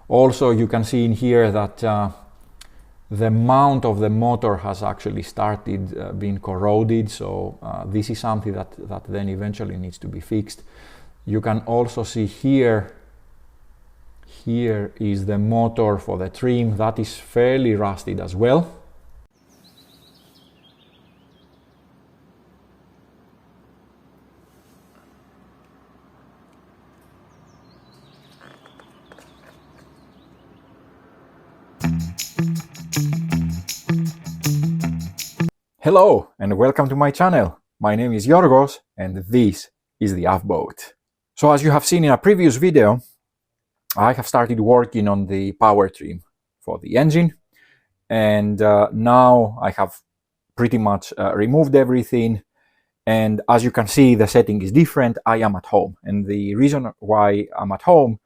Also, you can see in here that the mount of the motor has actually started being corroded, so this is something that then eventually needs to be fixed. You can also see here is the motor for the trim that is fairly rusted as well. Hello and welcome to my channel. My name is Yorgos and this is the Outboard. So as you have seen in a previous video, I have started working on the power trim for the engine, and now I have pretty much removed everything, and as you can see the setting is different. I am at home, and the reason why I'm at home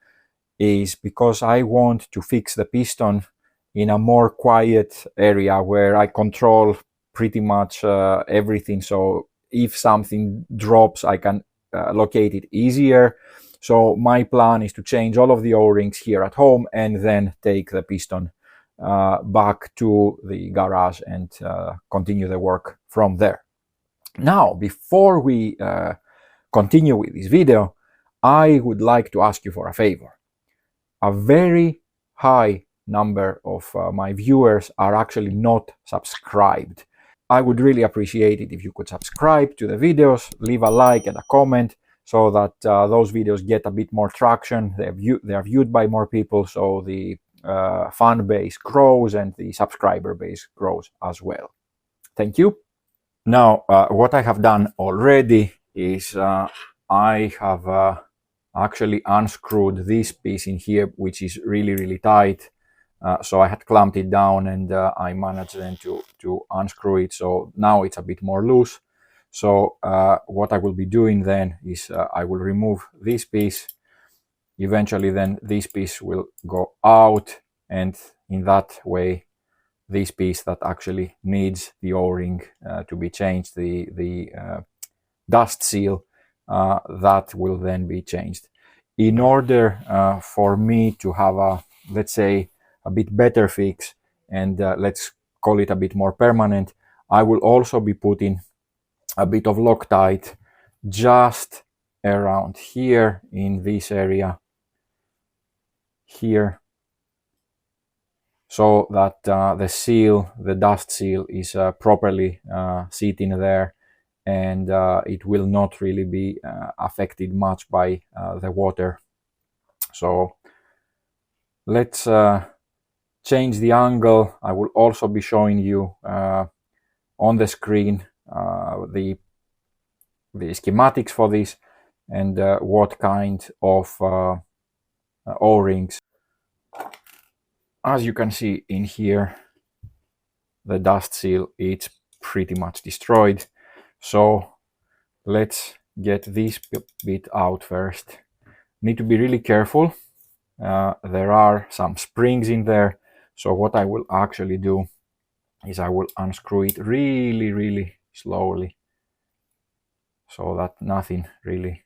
is because I want to fix the piston in a more quiet area where I control pretty much everything, so if something drops I can locate it easier. So my plan is to change all of the O-rings here at home and then take the piston back to the garage and continue the work from there. Now, before we continue with this video, I would like to ask you for a favor. A very high number of my viewers are actually not subscribed. I would really appreciate it if you could subscribe to the videos, leave a like and a comment, so that those videos get a bit more traction. They are viewed by more people, so the fan base grows and the subscriber base grows as well. Thank you. Now, what I have done already is I have actually unscrewed this piece in here, which is really tight. So I had clamped it down, and I managed then to unscrew it, so now it's a bit more loose. So what I will be doing then is I will remove this piece. Eventually then this piece will go out, and in that way this piece that actually needs the O-ring to be changed, the dust seal, that will then be changed. In order for me to have a, let's say, a bit better fix, and let's call it a bit more permanent, I will also be putting a bit of Loctite just around here in this area here, so that the seal, the dust seal, is properly sitting there, and it will not really be affected much by the water. So let's change the angle. I will also be showing you on the screen the schematics for this, and what kind of O-rings. As you can see in here, the dust seal, it's pretty much destroyed. So let's get this bit out first. Need to be really careful. There are some springs in there, so what I will actually do is I will unscrew it really slowly, so that nothing really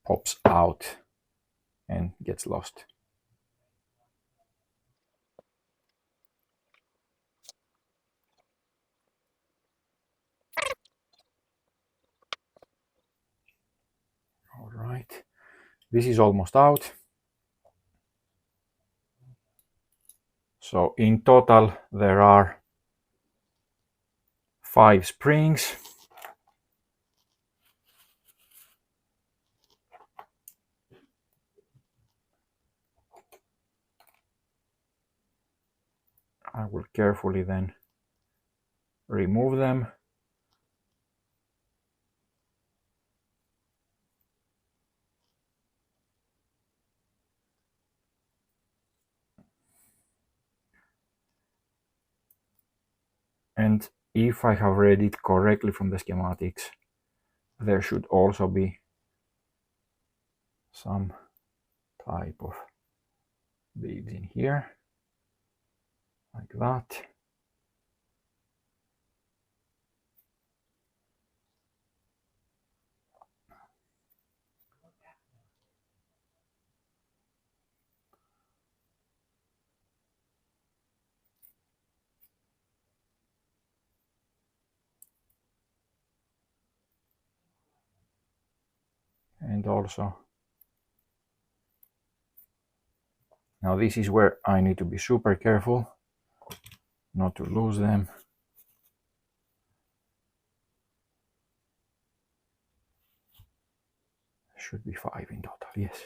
pops out and gets lost. All right, this is almost out. So in total there are 5 springs. I will carefully then remove them. And if I have read it correctly from the schematics, there should also be some type of beads in here, like that. And also, now this is where I need to be super careful not to lose them. Should be 5 in total, yes.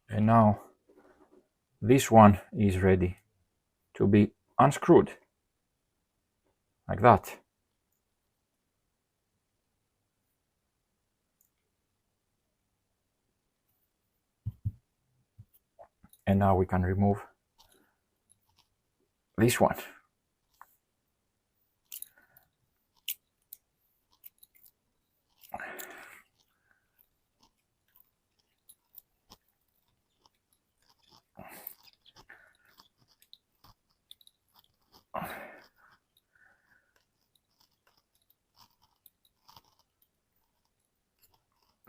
And now this one is ready to be unscrewed, like that. And now we can remove this one.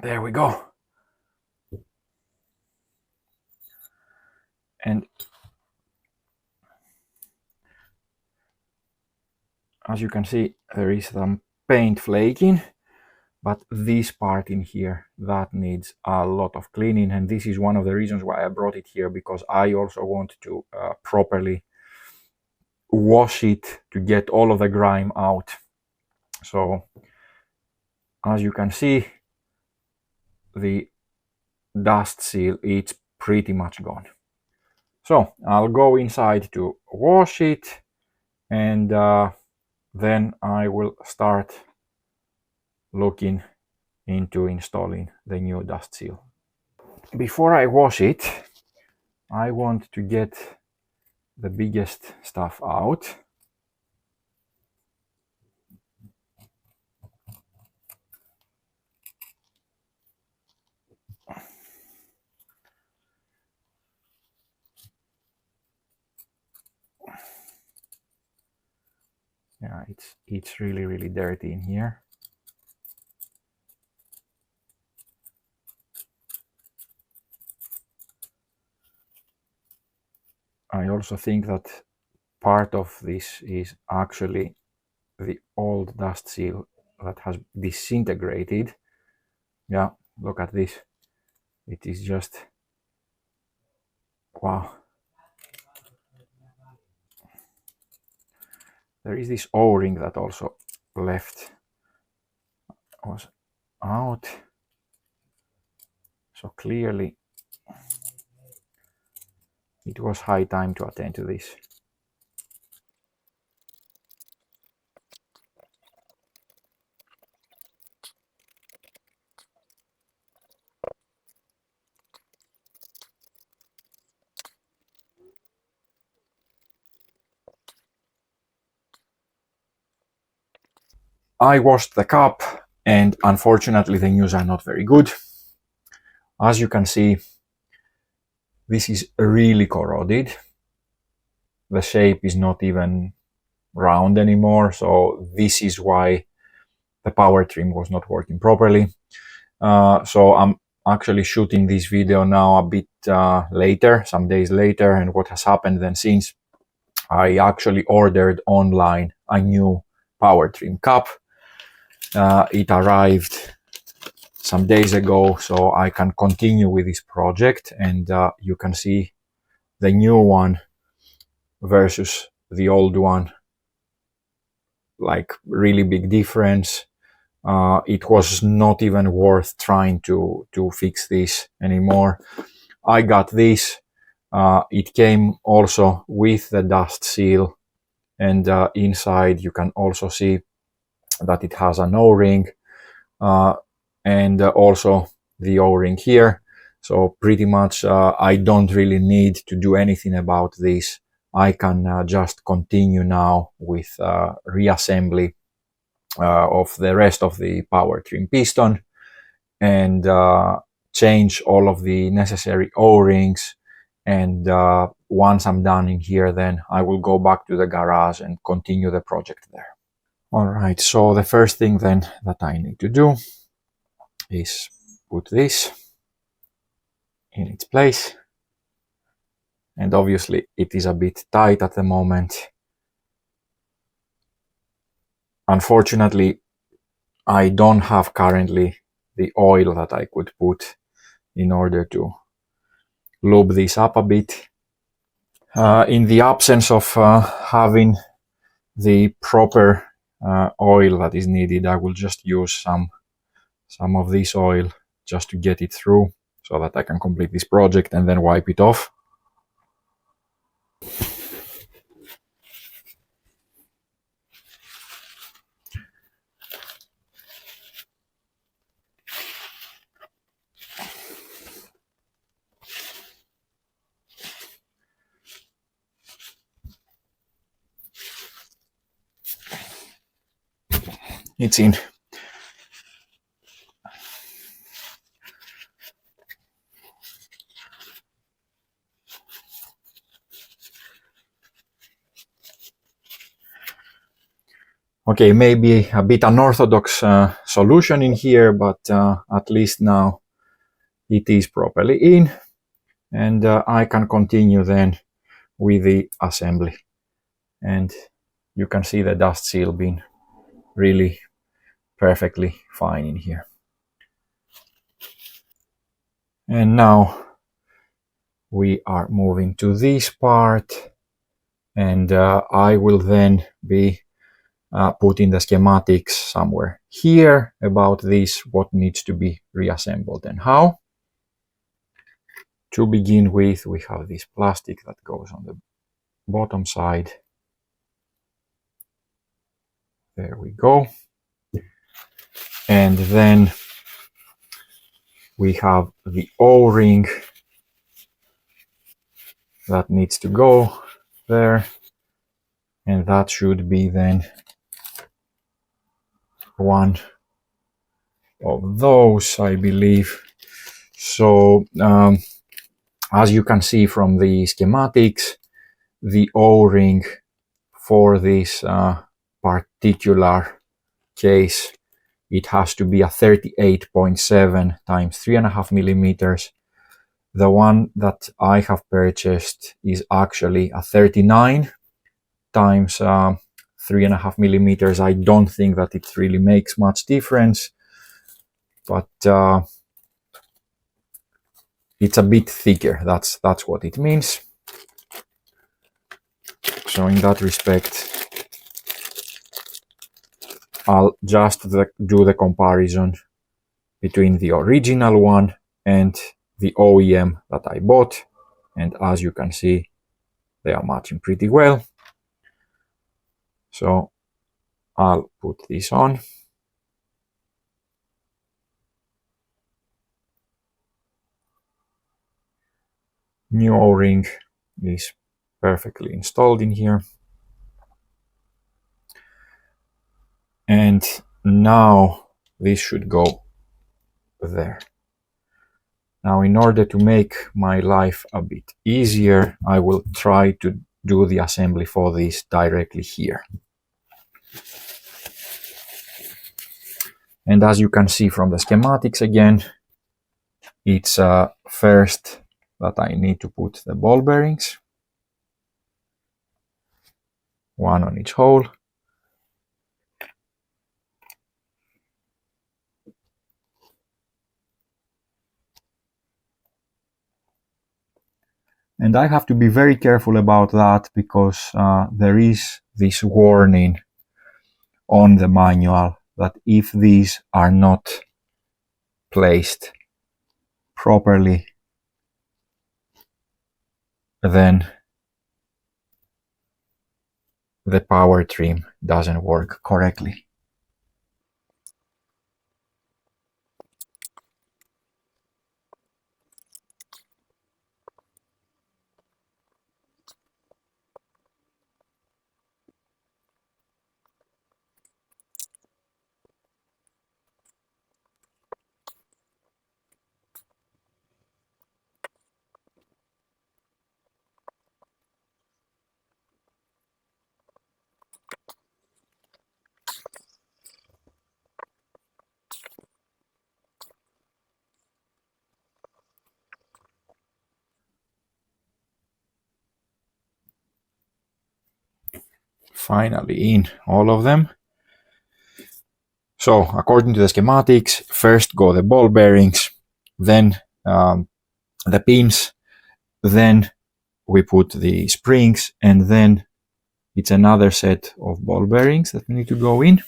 There we go. And as you can see, there is some paint flaking, but this part in here, that needs a lot of cleaning, and this is one of the reasons why I brought it here, because I also want to properly wash it to get all of the grime out. So as you can see, the dust seal, it's pretty much gone. So I'll go inside to wash it, and then I will start looking into installing the new dust seal. Before I wash it, I want to get the biggest stuff out. Yeah, it's really dirty in here. I also think that part of this is actually the old dust seal that has disintegrated. Yeah, look at this. It is just, wow. There is this O-ring that also was out. So clearly it was high time to attend to this. I washed the cup, and unfortunately the news are not very good. As you can see, this is really corroded. The shape is not even round anymore, so this is why the power trim was not working properly. So I'm actually shooting this video now a bit later, some days later, and what has happened then since, I actually ordered online a new power trim cup. It arrived some days ago, so I can continue with this project, and you can see the new one versus the old one, like really big difference. It was not even worth trying to fix this anymore. I got this. It came also with the dust seal, and inside you can also see that it has an O-ring, and also the O-ring here. So pretty much I don't really need to do anything about this. I can just continue now with reassembly of the rest of the power trim piston, and change all of the necessary O-rings. And once I'm done in here, then I will go back to the garage and continue the project there. All right, so the first thing then that I need to do is put this in its place. And obviously it is a bit tight at the moment. Unfortunately, I don't have currently the oil that I could put in order to lube this up a bit. In the absence of having the proper oil that is needed, I will just use some of this oil just to get it through so that I can complete this project and then wipe it off. It's in. Okay, maybe a bit unorthodox solution in here, but at least now it is properly in, and I can continue then with the assembly. And you can see the dust seal being really perfectly fine in here. And now we are moving to this part, and I will then be putting the schematics somewhere here about this, what needs to be reassembled and how. To begin with, we have this plastic that goes on the bottom side. There we go. And then we have the O-ring that needs to go there, and that should be then one of those, I believe. So as you can see from the schematics, the O-ring for this particular case, it has to be a 38.7 times 3.5 millimeters. The one that I have purchased is actually a 39 times 3.5 millimeters. I don't think that it really makes much difference, but it's a bit thicker. That's what it means. So in that respect, I'll just do the comparison between the original one and the OEM that I bought, and as you can see, they are matching pretty well. So I'll put this on. New O-ring is perfectly installed in here. And now this should go there. Now, in order to make my life a bit easier, I will try to do the assembly for this directly here. And as you can see from the schematics again, it's first that I need to put the ball bearings, one on each hole. And I have to be very careful about that because there is this warning on the manual that if these are not placed properly, then the power trim doesn't work correctly. Finally in all of them. So according to the schematics, first go the ball bearings, then the pins, then we put the springs, and then it's another set of ball bearings that need to go in.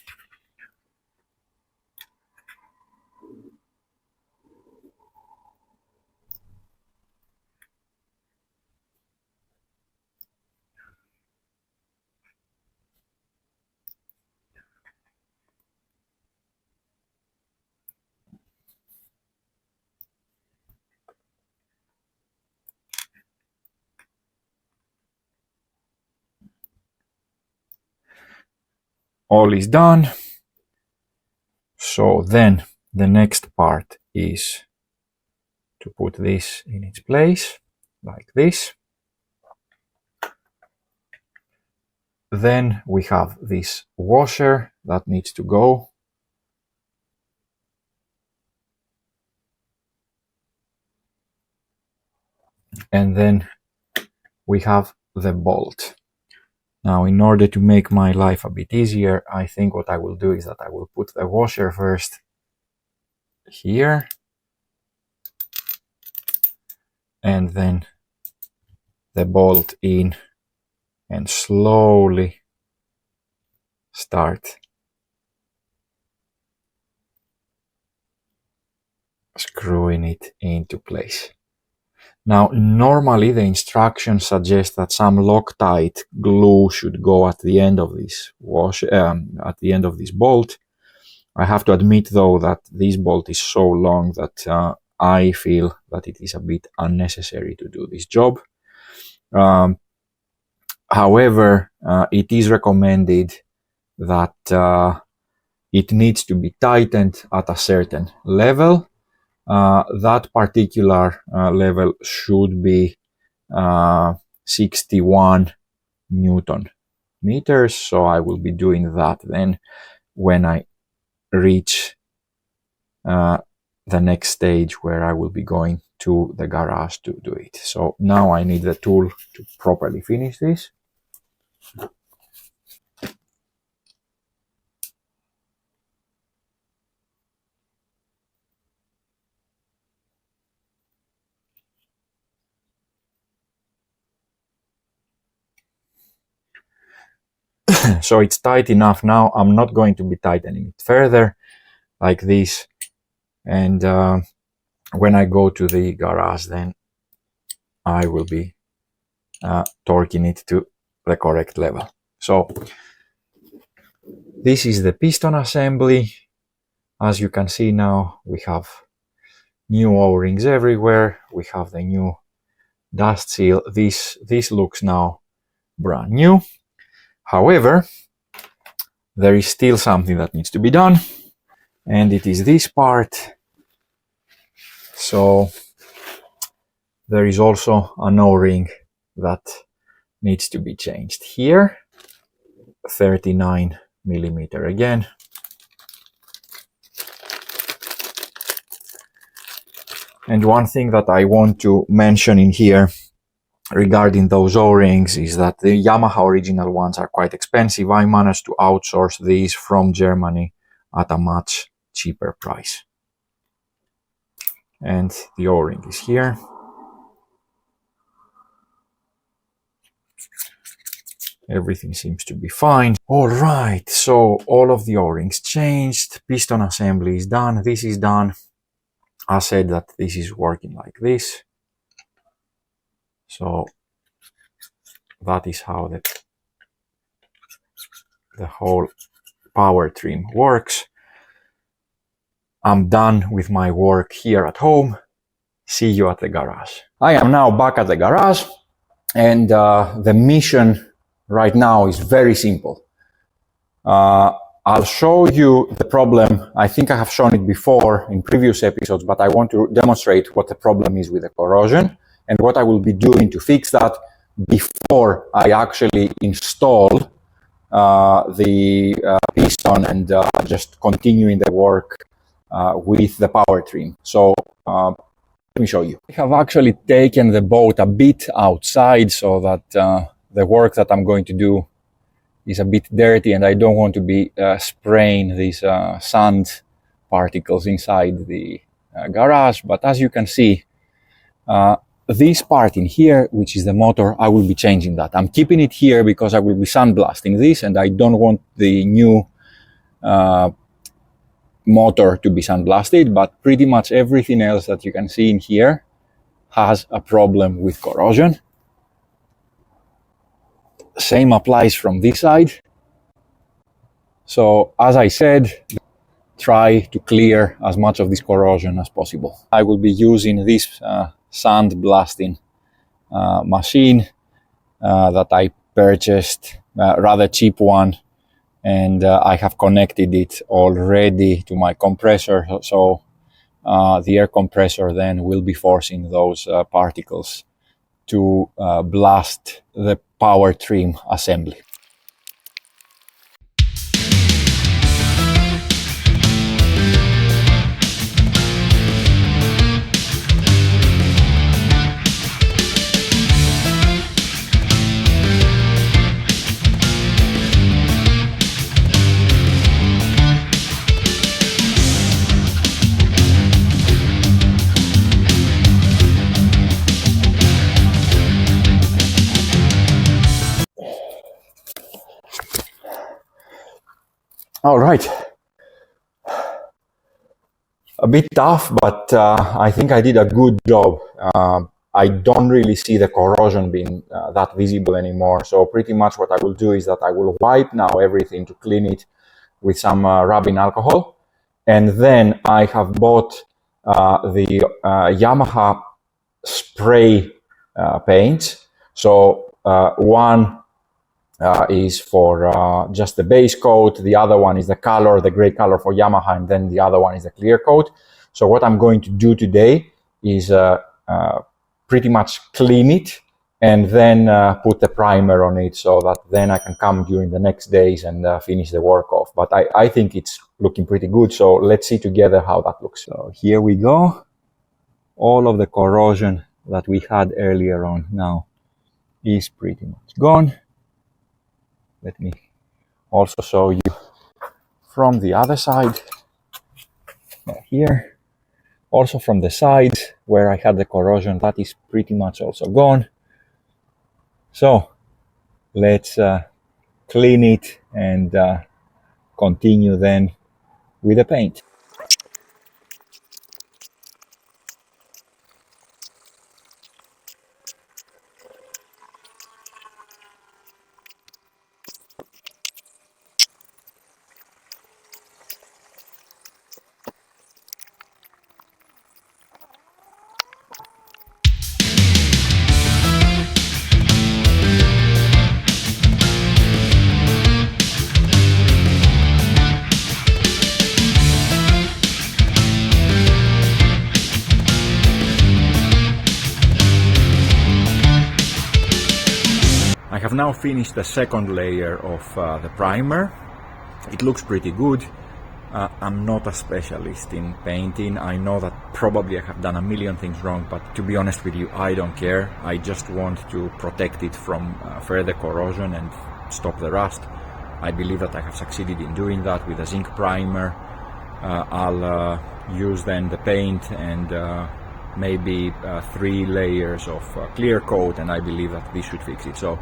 All is done. So then the next part is to put this in its place, like this. Then we have this washer that needs to go. And then we have the bolt. Now, in order to make my life a bit easier, I think what I will do is that I will put the washer first here, and then the bolt in, and slowly start screwing it into place. Now, normally the instructions suggest that some Loctite glue should go at the end of this bolt. I have to admit, though, that this bolt is so long that I feel that it is a bit unnecessary to do this job. However, it is recommended that it needs to be tightened at a certain level. That particular level should be 61 Newton meters. So I will be doing that then when I reach the next stage where I will be going to the garage to do it. So now I need the tool to properly finish this. So it's tight enough now. I'm not going to be tightening it further like this. And when I go to the garage, then I will be torquing it to the correct level. So this is the piston assembly. As you can see now, we have new O-rings everywhere. We have the new dust seal. This looks now brand new. However, there is still something that needs to be done, and it is this part. So there is also an O-ring that needs to be changed here. 39 millimeter again. And one thing that I want to mention in here regarding those O-rings is that the Yamaha original ones are quite expensive. I managed to outsource these from Germany at a much cheaper price. And the O-ring is here. Everything seems to be fine. All right, so all of the O-rings changed. Piston assembly is done. This is done. I said that this is working like this. So that is how the whole power trim works. I'm done with my work here at home. See you at the garage. I am now back at the garage, and the mission right now is very simple. I'll show you the problem. I think I have shown it before in previous episodes, but I want to demonstrate what the problem is with the corrosion and what I will be doing to fix that before I actually install the piston and just continuing the work with the power trim. So let me show you. I have actually taken the boat a bit outside so that the work that I'm going to do is a bit dirty, and I don't want to be spraying these sand particles inside the garage. But as you can see, this part in here, which is the motor, I will be changing that. I'm keeping it here because I will be sandblasting this, and I don't want the new motor to be sandblasted. But pretty much everything else that you can see in here has a problem with corrosion. Same applies from this side. So as I said, try to clear as much of this corrosion as possible. I will be using this sand blasting machine that I purchased, rather cheap one, and I have connected it already to my compressor, so the air compressor then will be forcing those particles to blast the power trim assembly. All right, a bit tough, but I think I did a good job. I don't really see the corrosion being that visible anymore. So pretty much what I will do is that I will wipe now everything to clean it with some rubbing alcohol. And then I have bought the Yamaha spray paints. So one is for just the base coat, the other one is the color, the gray color for Yamaha, and then the other one is the clear coat. So what I'm going to do today is pretty much clean it and then put the primer on it, so that then I can come during the next days and finish the work off. But I think it's looking pretty good, so let's see together how that looks. So here we go. All of the corrosion that we had earlier on now is pretty much gone. Let me also show you from the other side, here. Also from the sides where I had the corrosion, that is pretty much also gone. So let's clean it and continue then with the paint. I have now finished the second layer of the primer. It looks pretty good. I'm not a specialist in painting. I know that probably I have done a million things wrong, but to be honest with you, I don't care. I just want to protect it from further corrosion and stop the rust. I believe that I have succeeded in doing that with a zinc primer. I'll use then the paint and maybe 3 layers of clear coat, and I believe that this should fix it. So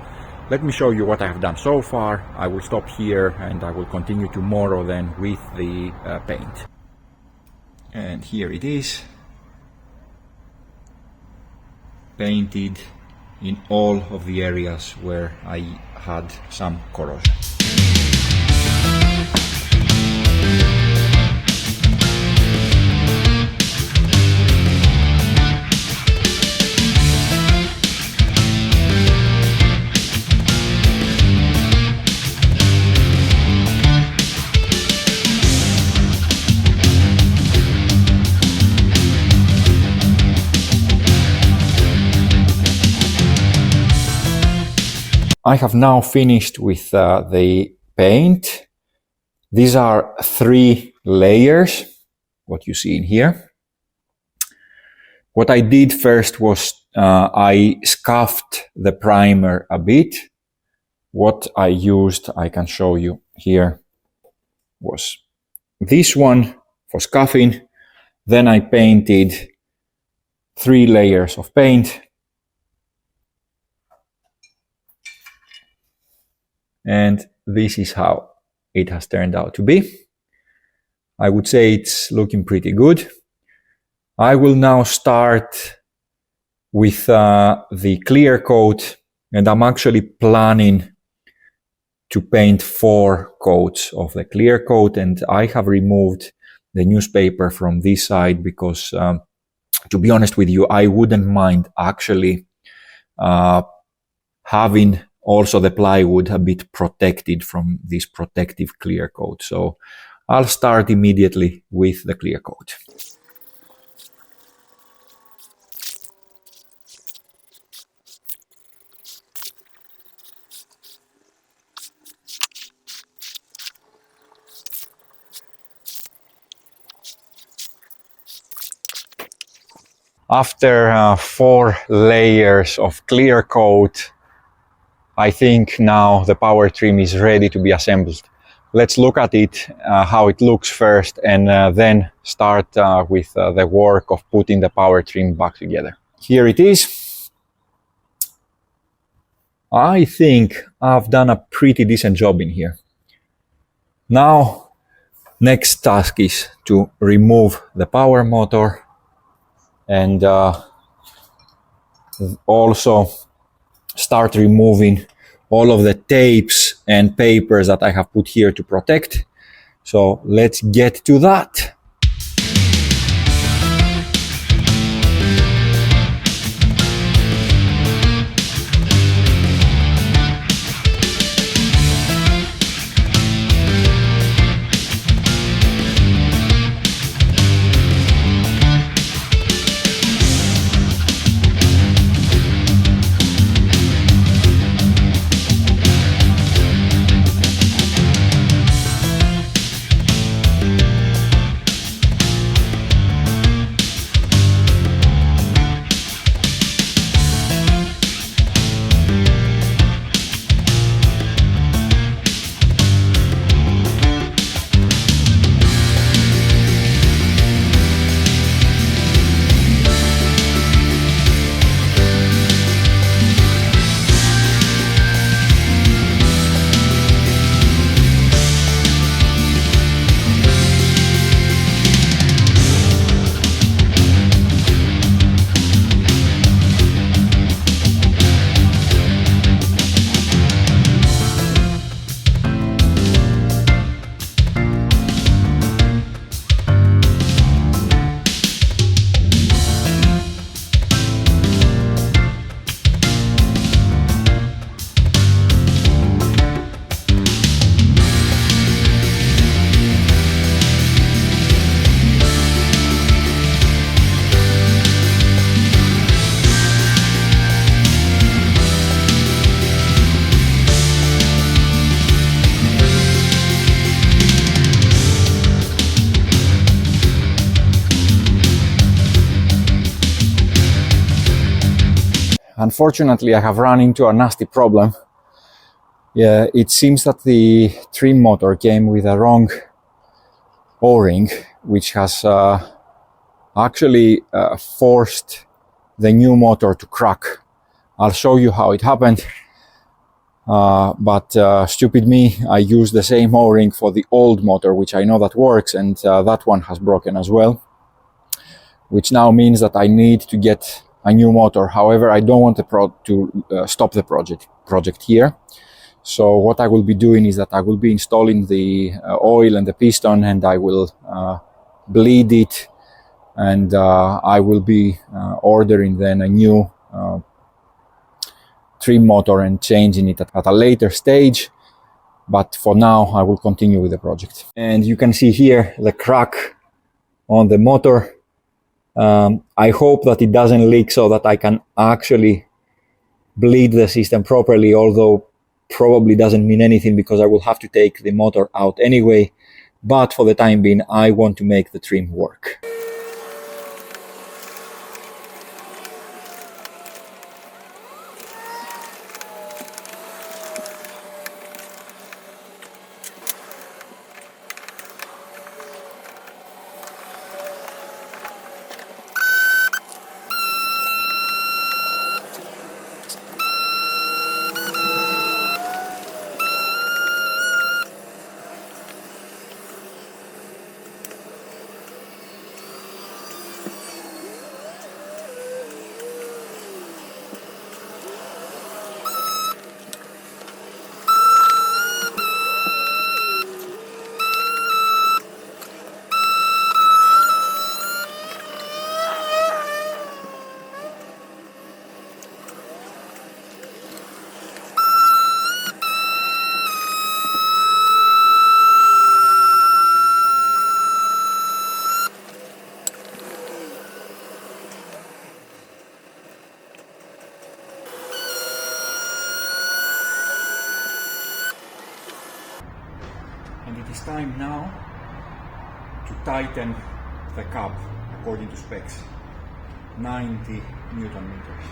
let me show you what I have done so far. I will stop here and I will continue tomorrow then with the paint. And here it is, painted in all of the areas where I had some corrosion. I have now finished with the paint. These are 3 layers, what you see in here. What I did first was I scuffed the primer a bit what I used, I can show you here, was this one for scuffing. Then I painted 3 layers of paint. And this is how it has turned out to be. I would say it's looking pretty good. I will now start with the clear coat, and I'm actually planning to paint 4 coats of the clear coat, and I have removed the newspaper from this side because to be honest with you, I wouldn't mind actually having also the plywood a bit protected from this protective clear coat. So I'll start immediately with the clear coat. After 4 layers of clear coat, I think now the power trim is ready to be assembled. Let's look at it, how it looks first, and then start with the work of putting the power trim back together. Here it is. I think I've done a pretty decent job in here. Now, next task is to remove the power motor and also start removing all of the tapes and papers that I have put here to protect. So let's get to that. Unfortunately, I have run into a nasty problem. Yeah, it seems that the trim motor came with a wrong O-ring, which has actually forced the new motor to crack. I'll show you how it happened. But stupid me, I used the same O-ring for the old motor, which I know that works, and that one has broken as well, which now means that I need to get a new motor. However, I don't want to stop the project here. So what I will be doing is that I will be installing the oil and the piston, and I will bleed it, and I will be ordering then a new trim motor and changing it at a later stage. But for now, I will continue with the project. And you can see here the crack on the motor. I hope that it doesn't leak so that I can actually bleed the system properly, although probably doesn't mean anything because I will have to take the motor out anyway. But for the time being, I want to make the trim work. is time now to tighten the cab according to specs, 90 Newton meters.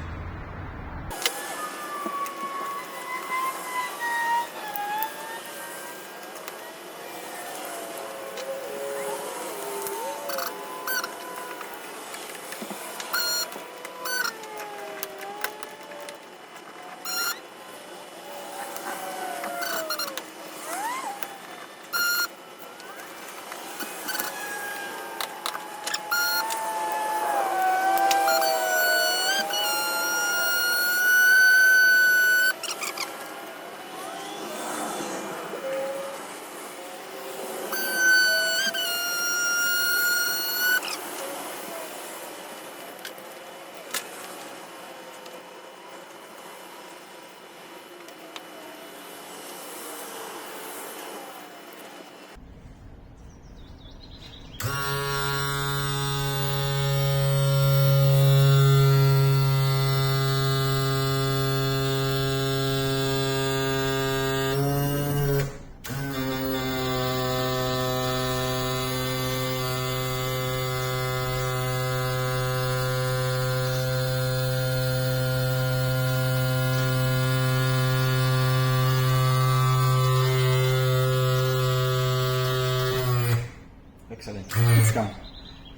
Excellent, it's done.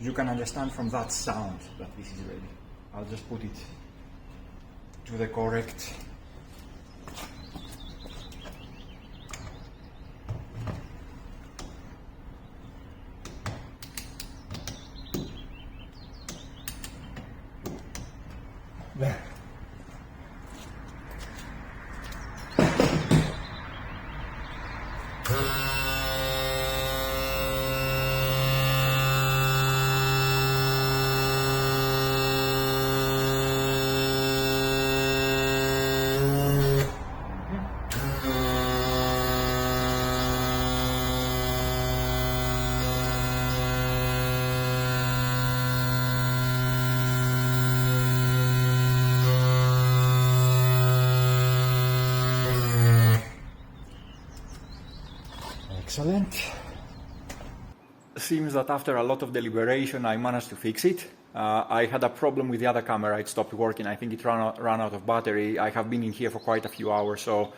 You can understand from that sound that this is ready. I'll just put it to the correct there. Excellent. Seems that after a lot of deliberation I managed to fix it. I had a problem with the other camera, it stopped working. I think it ran out of battery. I have been in here for quite a few hours, so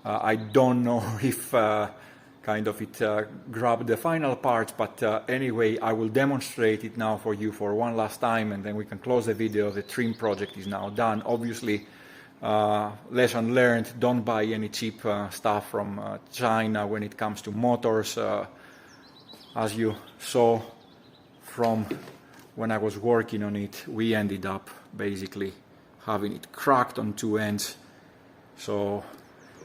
I don't know if it grabbed the final parts, but anyway, I will demonstrate it now for you for one last time, and then we can close the video. The trim project is now done. Obviously, lesson learned, don't buy any cheap stuff from China when it comes to motors. As you saw from when I was working on it, we ended up basically having it cracked on two ends. So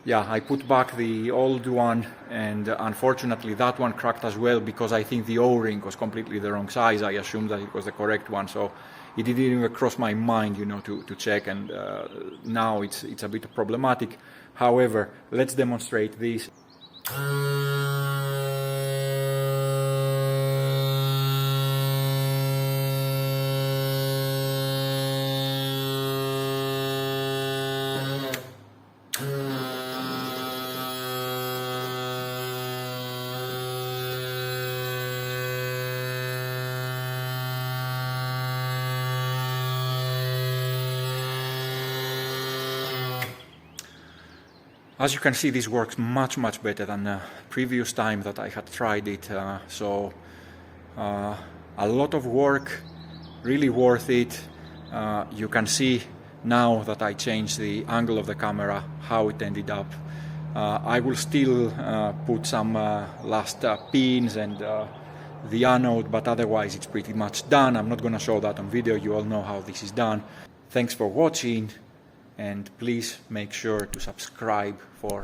yeah, I put back the old one, and unfortunately that one cracked as well, because I think the O-ring was completely the wrong size. I assumed that it was the correct one, so it didn't even cross my mind, you know, to check, and now it's a bit problematic. However, let's demonstrate this. As you can see, this works much better than the previous time that I had tried it, so a lot of work, really worth it. You can see now that I changed the angle of the camera, how it ended up. I will still put some last pins and the anode, but otherwise it's pretty much done. I'm not going to show that on video, you all know how this is done. Thanks for watching, and please make sure to subscribe for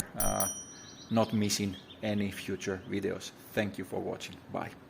not missing any future videos. Thank you for watching. Bye.